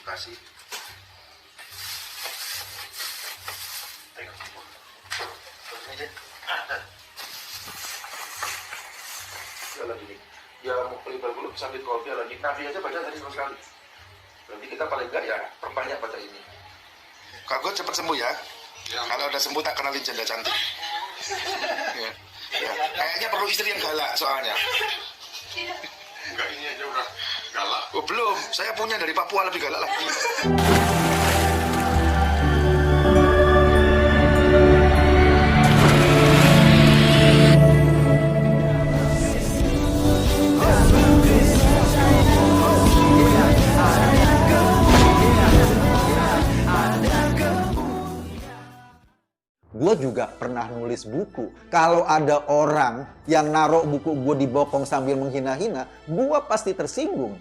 kasih. Ya lagi nih, ya mau pelibal dulu sambil kopi lagi. Nabi aja baca tadi sama sekali. Berarti kita paling enggak ya perbanyak baca ini. Kagak cepat sembuh ya. Kalau udah sembuh tak kenalin janda cantik. Ya. Ya. Kayaknya perlu istri yang galak soalnya. Enggak, ini aja udah galak. Oh belum, saya punya dari Papua lebih galak lagi. Gue juga pernah nulis buku. Kalau ada orang yang naruh buku gue di bokong sambil menghina-hina, gue pasti tersinggung.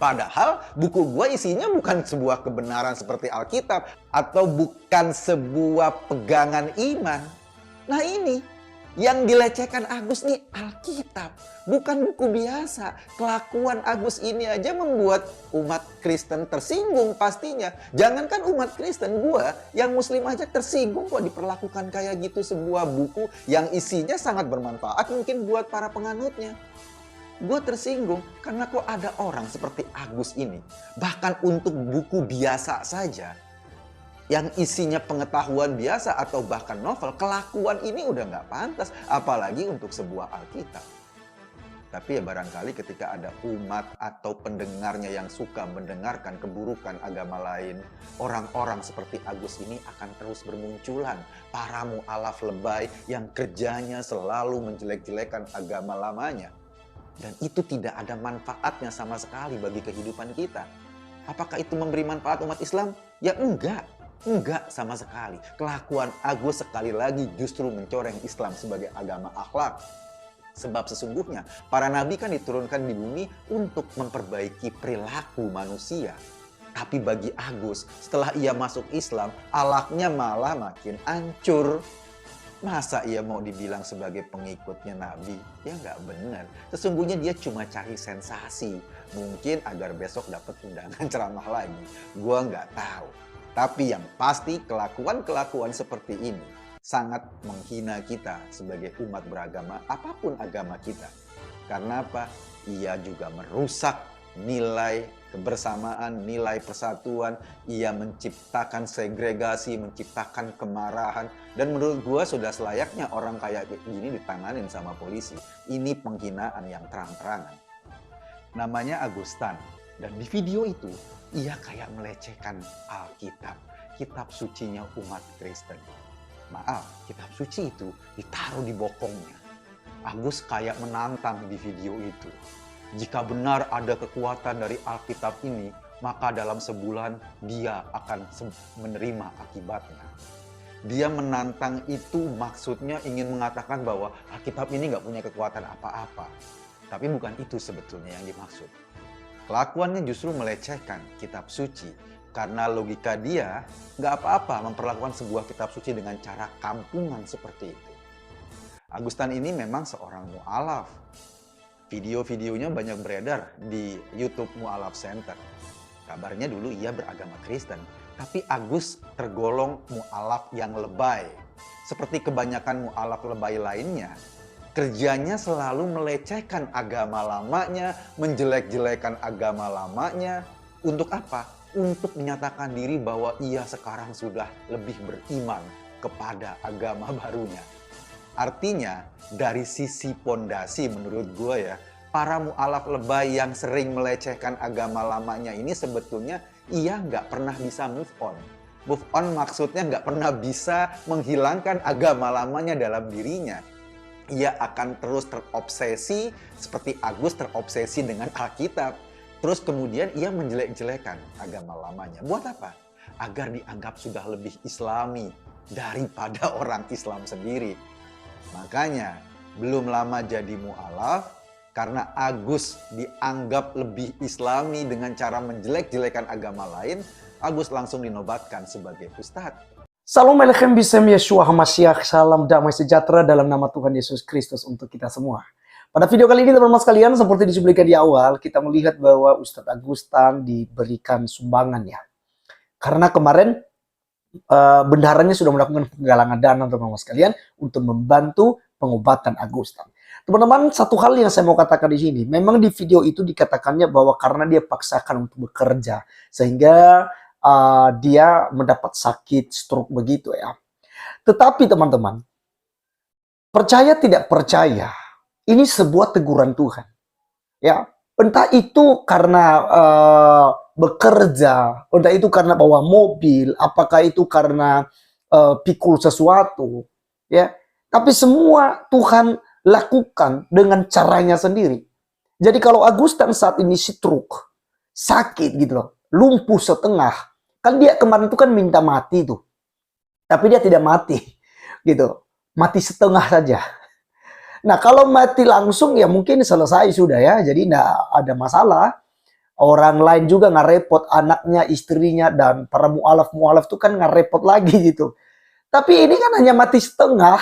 Padahal buku gue isinya bukan sebuah kebenaran seperti Alkitab atau bukan sebuah pegangan iman. Nah ini, yang dilecehkan Agus nih Alkitab, bukan buku biasa. Kelakuan Agus ini aja membuat umat Kristen tersinggung pastinya. Jangankan umat Kristen, gua yang Muslim aja tersinggung kok diperlakukan kayak gitu sebuah buku yang isinya sangat bermanfaat mungkin buat para penganutnya. Gue tersinggung karena kok ada orang seperti Agus ini, bahkan untuk buku biasa saja, yang isinya pengetahuan biasa atau bahkan novel, kelakuan ini udah nggak pantas, apalagi untuk sebuah Alkitab. Tapi ya barangkali ketika ada umat atau pendengarnya yang suka mendengarkan keburukan agama lain, orang-orang seperti Agus ini akan terus bermunculan. Para mu'alaf lebay yang kerjanya selalu menjelek-jelekan agama lamanya. Dan itu tidak ada manfaatnya sama sekali bagi kehidupan kita. Apakah itu memberi manfaat umat Islam? Ya enggak. Enggak sama sekali. Kelakuan Agus sekali lagi justru mencoreng Islam sebagai agama akhlak. Sebab sesungguhnya para nabi kan diturunkan di bumi untuk memperbaiki perilaku manusia. Tapi bagi Agus, setelah ia masuk Islam, akhlaknya malah makin hancur. Masa ia mau dibilang sebagai pengikutnya Nabi? Ya nggak benar. Sesungguhnya dia cuma cari sensasi. Mungkin agar besok dapat undangan ceramah lagi. Gua nggak tahu. Tapi yang pasti kelakuan-kelakuan seperti ini sangat menghina kita sebagai umat beragama apapun agama kita. Karena apa? Ia juga merusak nilai kebersamaan, nilai persatuan. Ia menciptakan segregasi, menciptakan kemarahan. Dan menurut gua sudah selayaknya orang kayak gini ditanganin sama polisi. Ini penghinaan yang terang-terangan. Namanya Agustan. Dan di video itu, ia kayak melecehkan Alkitab, kitab sucinya umat Kristen. Maaf, kitab suci itu ditaruh di bokongnya. Agus kayak menantang di video itu. Jika benar ada kekuatan dari Alkitab ini, maka dalam sebulan dia akan menerima akibatnya. Dia menantang itu maksudnya ingin mengatakan bahwa Alkitab ini nggak punya kekuatan apa-apa. Tapi bukan itu sebetulnya yang dimaksud. Kelakuannya justru melecehkan kitab suci. Karena logika dia nggak apa-apa memperlakukan sebuah kitab suci dengan cara kampungan seperti itu. Agustan ini memang seorang mu'alaf. Video-videonya banyak beredar di YouTube Mu'alaf Center. Kabarnya dulu ia beragama Kristen. Tapi Agus tergolong mu'alaf yang lebay. Seperti kebanyakan mu'alaf lebay lainnya. Kerjanya selalu melecehkan agama lamanya, menjelek-jelekan agama lamanya. Untuk apa? Untuk menyatakan diri bahwa ia sekarang sudah lebih beriman kepada agama barunya. Artinya, dari sisi pondasi menurut gue ya, para mu'alaf lebay yang sering melecehkan agama lamanya ini sebetulnya ia nggak pernah bisa move on. Move on maksudnya nggak pernah bisa menghilangkan agama lamanya dalam dirinya. Ia akan terus terobsesi seperti Agus terobsesi dengan Alkitab. Terus kemudian ia menjelek-jelekan agama lamanya. Buat apa? Agar dianggap sudah lebih Islami daripada orang Islam sendiri. Makanya belum lama jadi mu'alaf karena Agus dianggap lebih Islami dengan cara menjelek-jelekan agama lain. Agus langsung dinobatkan sebagai ustadz. Salam alaikum bisem Yeshua HaMashiach. Salam damai sejahtera dalam nama Tuhan Yesus Kristus untuk kita semua. Pada video kali ini teman-teman sekalian, seperti disebutkan di awal, kita melihat bahwa Ustadz Agustan diberikan sumbangan ya. Karena kemarin bendaharanya sudah melakukan penggalangan dana teman-teman sekalian untuk membantu pengobatan Agustan. Teman-teman, satu hal yang saya mau katakan di sini, memang di video itu dikatakannya bahwa karena dia paksakan untuk bekerja, sehingga dia mendapat sakit stroke begitu ya. Tetapi teman-teman, percaya tidak percaya, ini sebuah teguran Tuhan. Ya, entah itu karena bekerja, entah itu karena bawa mobil, apakah itu karena pikul sesuatu, ya. Tapi semua Tuhan lakukan dengan caranya sendiri. Jadi kalau Agustan saat ini stroke, sakit gitu loh, lumpuh setengah, kan dia kemarin itu kan minta mati tuh, tapi dia tidak mati, gitu, mati setengah saja. Nah kalau mati langsung ya mungkin selesai sudah ya, jadi nggak ada masalah. Orang lain juga nggak repot, anaknya, istrinya, dan para mu'alaf itu kan nggak repot lagi gitu. Tapi ini kan hanya mati setengah.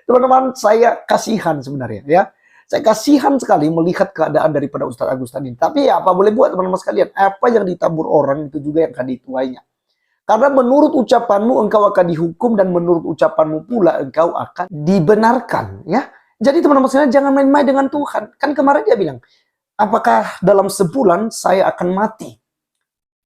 Teman-teman, saya kasihan sebenarnya ya. Saya kasihan sekali melihat keadaan daripada Ustadz Agustan ini. Tapi ya apa boleh buat teman-teman sekalian, apa yang ditabur orang itu juga yang akan dituainya. Karena menurut ucapanmu engkau akan dihukum dan menurut ucapanmu pula engkau akan dibenarkan ya. Jadi teman-teman sekalian jangan main-main dengan Tuhan. Kan kemarin dia bilang, apakah dalam sebulan saya akan mati?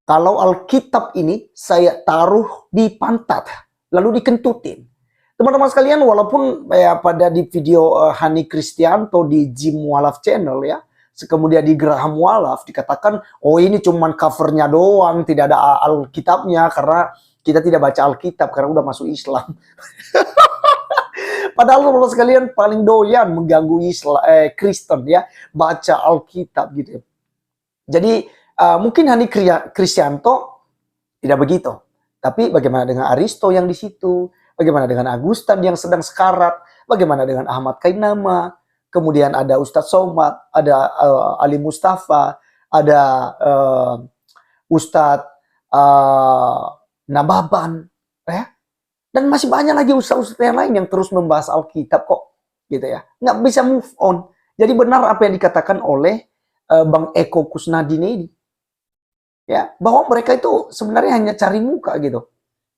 Kalau Alkitab ini saya taruh di pantat, lalu dikentutin. Teman-teman sekalian, walaupun ya pada di video Hani Kristianto di Jim Mualaf Channel ya, kemudian di Graham Mualaf dikatakan, oh ini cuman covernya doang, tidak ada Alkitabnya karena kita tidak baca Alkitab karena udah masuk Islam. Padahal teman-teman sekalian paling doyan mengganggu Kristen ya, baca Alkitab gitu. Jadi mungkin Hani Kristianto tidak begitu. Tapi bagaimana dengan Aristo yang di situ? Bagaimana dengan Agustan yang sedang sekarat? Bagaimana dengan Ahmad Kainama? Kemudian ada Ustadz Somad, ada Ali Mustafa, ada Ustadz Nababan, ya. Dan masih banyak lagi ustadz-ustadz yang lain yang terus membahas Alkitab kok, gitu ya. Nggak bisa move on. Jadi benar apa yang dikatakan oleh Bang Eko Kusnadini ini, ya, bahwa mereka itu sebenarnya hanya cari muka gitu,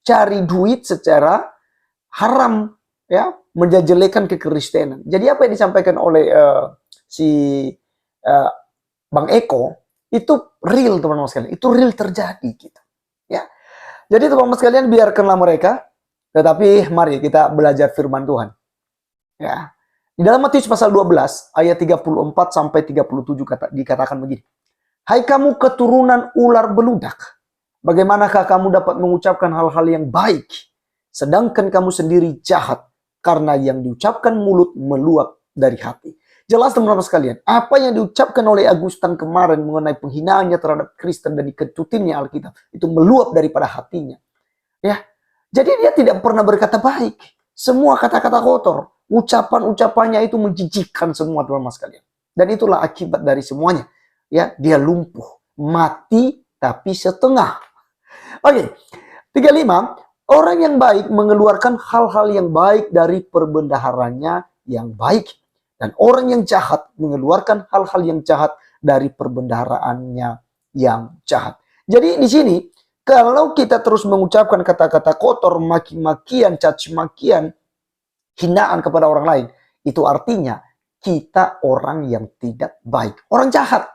cari duit secara haram, ya, menjelekan kekristenan. Jadi apa yang disampaikan oleh Bang Eko itu real teman-teman sekalian, itu real terjadi gitu, ya. Jadi teman-teman sekalian biarkanlah mereka, tetapi mari kita belajar firman Tuhan, ya. Di dalam Matius pasal 12 ayat 34 sampai 37 dikatakan begini. Hai kamu keturunan ular beludak, bagaimanakah kamu dapat mengucapkan hal-hal yang baik, sedangkan kamu sendiri jahat, karena yang diucapkan mulut meluap dari hati. Jelas teman-teman sekalian, apa yang diucapkan oleh Agustan kemarin mengenai penghinaannya terhadap Kristen dan diketutinnya Alkitab, itu meluap daripada hatinya. Ya, jadi dia tidak pernah berkata baik. Semua kata-kata kotor, ucapan-ucapannya itu menjijikkan semua teman-teman sekalian. Dan itulah akibat dari semuanya. Ya, dia lumpuh, mati tapi setengah. Oke, 35. Orang yang baik mengeluarkan hal-hal yang baik dari perbendaharanya yang baik. Dan orang yang jahat mengeluarkan hal-hal yang jahat dari perbendaharaannya yang jahat. Jadi di sini, kalau kita terus mengucapkan kata-kata kotor, maki-makian, caci-makian, hinaan kepada orang lain, itu artinya kita orang yang tidak baik. Orang jahat.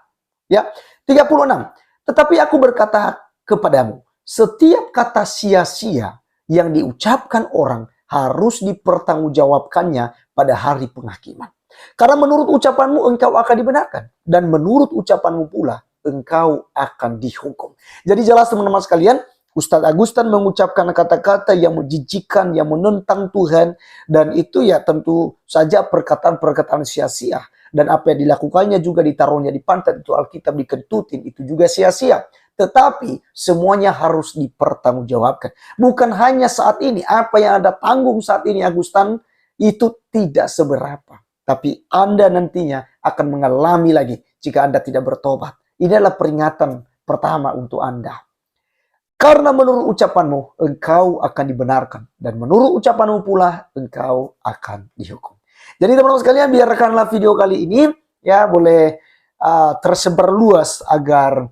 Ya, 36. Tetapi aku berkata kepadamu, setiap kata sia-sia yang diucapkan orang harus dipertanggungjawabkannya pada hari penghakiman. Karena menurut ucapanmu engkau akan dibenarkan. Dan menurut ucapanmu pula engkau akan dihukum. Jadi jelas teman-teman sekalian, Ustadz Agustan mengucapkan kata-kata yang menjijikan, yang menentang Tuhan. Dan itu ya tentu saja perkataan-perkataan sia-sia. Dan apa yang dilakukannya juga ditaruhnya di pantat, itu Alkitab dikentutin, itu juga sia-sia. Tetapi semuanya harus dipertanggungjawabkan. Bukan hanya saat ini, apa yang Anda tanggung saat ini Agustan, itu tidak seberapa. Tapi Anda nantinya akan mengalami lagi jika Anda tidak bertobat. Ini adalah peringatan pertama untuk Anda. Karena menurut ucapanmu, engkau akan dibenarkan. Dan menurut ucapanmu pula, engkau akan dihukum. Jadi teman-teman sekalian, biarkanlah video kali ini ya boleh tersebar luas agar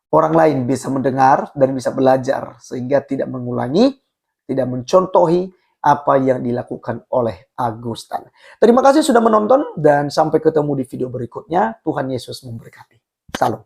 orang lain bisa mendengar dan bisa belajar sehingga tidak mengulangi, tidak mencontohi apa yang dilakukan oleh Agustan. Terima kasih sudah menonton dan sampai ketemu di video berikutnya. Tuhan Yesus memberkati. Salam.